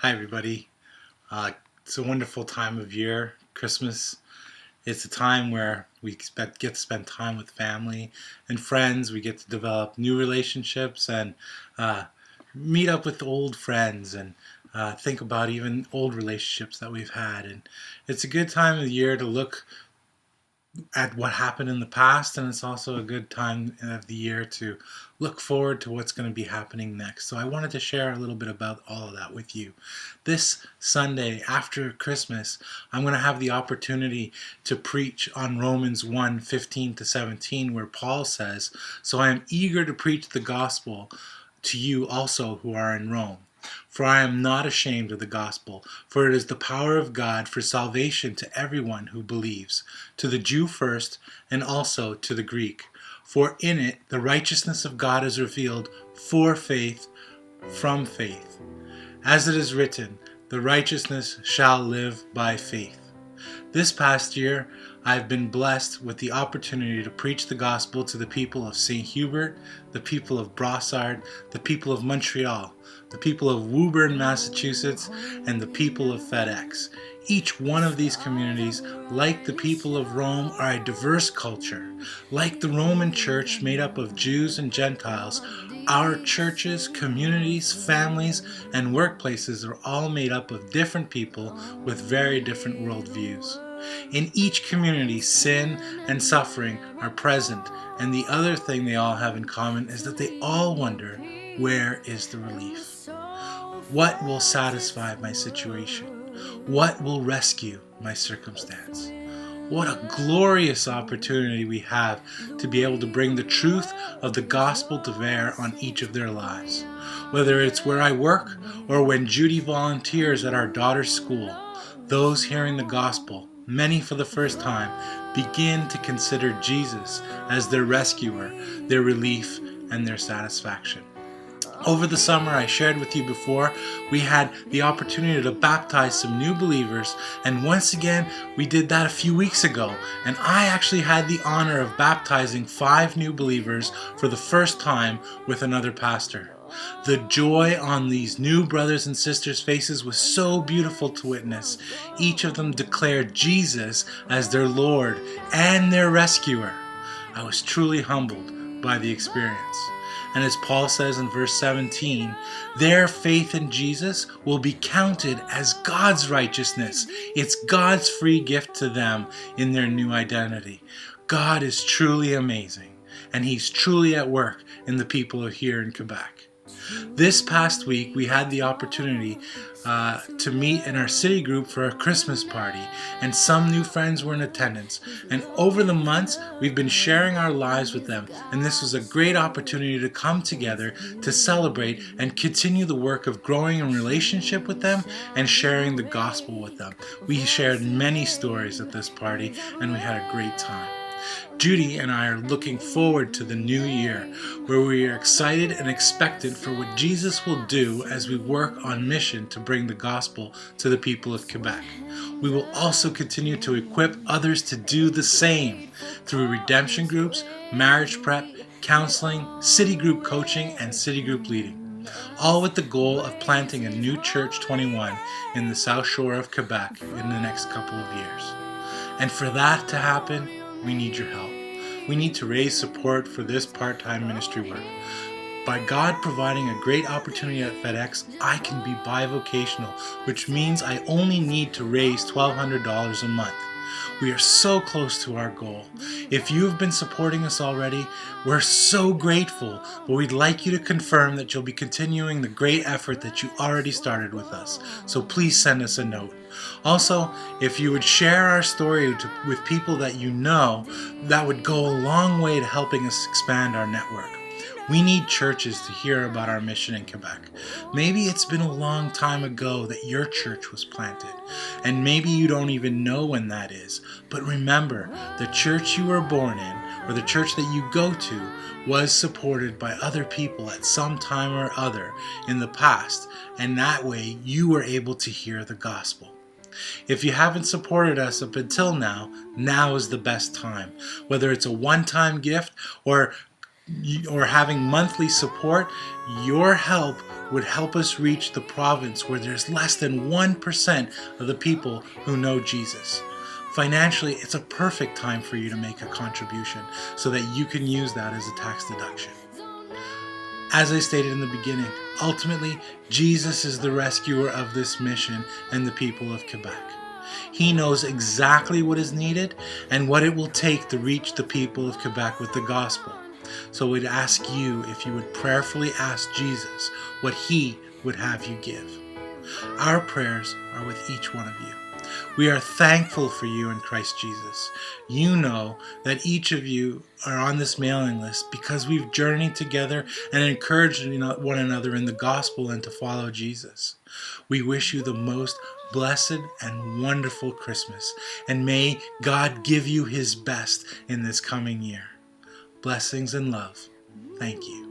Hi, everybody. It's a wonderful time of year, Christmas. It's a time where get to spend time with family and friends. We get to develop new relationships and uh, meet up with old friends and think about even old relationships that we've had. And it's a good time of the year to look at what happened in the past, and it's also a good time of the year to look forward to what's going to be happening next. So I wanted to share a little bit about all of that with you. This Sunday after Christmas, I'm going to have the opportunity to preach on Romans 1:15-17, where Paul says, "So I am eager to preach the gospel to you also who are in Rome. For I am not ashamed of the gospel, for it is the power of God for salvation to everyone who believes, to the Jew first, and also to the Greek. For in it the righteousness of God is revealed for faith from faith. As it is written, the righteousness shall live by faith." This past year, I've been blessed with the opportunity to preach the gospel to the people of St. Hubert, the people of Brossard, the people of Montreal, the people of Woburn, Massachusetts, and the people of FedEx. Each one of these communities, like the people of Rome, are a diverse culture. Like the Roman Church, made up of Jews and Gentiles, our churches, communities, families, and workplaces are all made up of different people with very different worldviews. In each community, sin and suffering are present, and the other thing they all have in common is that they all wonder, where is the relief? What will satisfy my situation? What will rescue my circumstance? What a glorious opportunity we have to be able to bring the truth of the gospel to bear on each of their lives. Whether it's where I work or when Judy volunteers at our daughter's school, those hearing the gospel, many for the first time, begin to consider Jesus as their rescuer, their relief, and their satisfaction. Over the summer, I shared with you before, we had the opportunity to baptize some new believers, and once again, we did that a few weeks ago, and I actually had the honor of baptizing 5 new believers for the first time with another pastor. The joy on these new brothers and sisters' faces was so beautiful to witness. Each of them declared Jesus as their Lord and their rescuer. I was truly humbled by the experience. And as Paul says in verse 17, their faith in Jesus will be counted as God's righteousness. It's God's free gift to them in their new identity. God is truly amazing, and He's truly at work in the people here in Quebec. This past week, we had the opportunity to meet in our city group for a Christmas party, and some new friends were in attendance. And over the months, we've been sharing our lives with them, and this was a great opportunity to come together to celebrate and continue the work of growing in relationship with them and sharing the gospel with them. We shared many stories at this party, and we had a great time. Judy and I are looking forward to the new year, where we are excited and expectant for what Jesus will do as we work on mission to bring the gospel to the people of Quebec. We will also continue to equip others to do the same through redemption groups, marriage prep, counseling, city group coaching, and city group leading, all with the goal of planting a new Church 21 in the South Shore of Quebec in the next couple of years. And for that to happen, we need your help. We need to raise support for this part-time ministry work. By God providing a great opportunity at FedEx, I can be bivocational, which means I only need to raise $1,200 a month. We are so close to our goal. If you have been supporting us already, we're so grateful, but we'd like you to confirm that you'll be continuing the great effort that you already started with us. So please send us a note. Also, if you would share our story with people that you know, that would go a long way to helping us expand our network. We need churches to hear about our mission in Quebec. Maybe it's been a long time ago that your church was planted, and maybe you don't even know when that is. But remember, the church you were born in, or the church that you go to, was supported by other people at some time or other in the past, and that way you were able to hear the gospel. If you haven't supported us up until now, now is the best time. Whether it's a one-time gift or or having monthly support, your help would help us reach the province where there's less than 1% of the people who know Jesus. Financially, it's a perfect time for you to make a contribution so that you can use that as a tax deduction. As I stated in the beginning, ultimately, Jesus is the rescuer of this mission and the people of Quebec. He knows exactly what is needed and what it will take to reach the people of Quebec with the gospel. So we'd ask you if you would prayerfully ask Jesus what he would have you give. Our prayers are with each one of you. We are thankful for you in Christ Jesus. You know that each of you are on this mailing list because we've journeyed together and encouraged one another in the gospel and to follow Jesus. We wish you the most blessed and wonderful Christmas, and may God give you his best in this coming year. Blessings and love. Thank you.